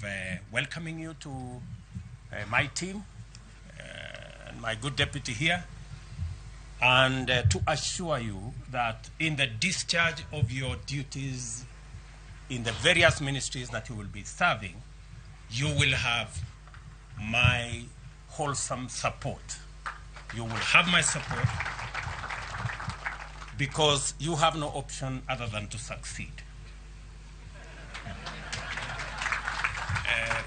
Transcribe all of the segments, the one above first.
of welcoming you to my team and my good deputy here, and to assure you that in the discharge of your duties in the various ministries that you will be serving, you will have my wholesome support. You will have my support because you have no option other than to succeed.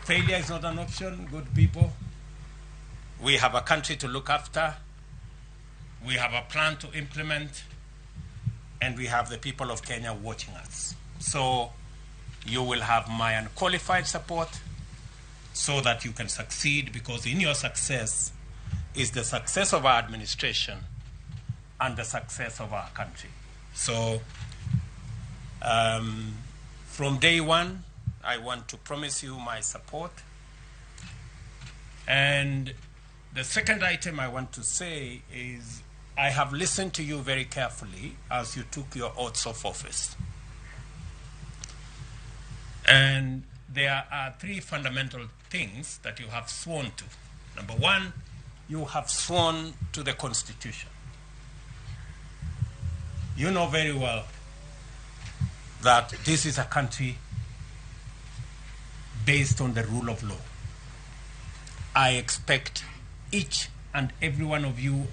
Failure is not an option, good people. We have a country to look after. We have a plan to implement. And we have the people of Kenya watching us. So you will have my unqualified support so that you can succeed, because in your success is the success of our administration and the success of our country. So from day one, I want to promise you my support. And the second item I want to say is I have listened to you very carefully as you took your oaths of office. And there are three fundamental things that you have sworn to. Number one, you have sworn to the Constitution. You know very well that this is a country based on the rule of law. I expect each and every one of you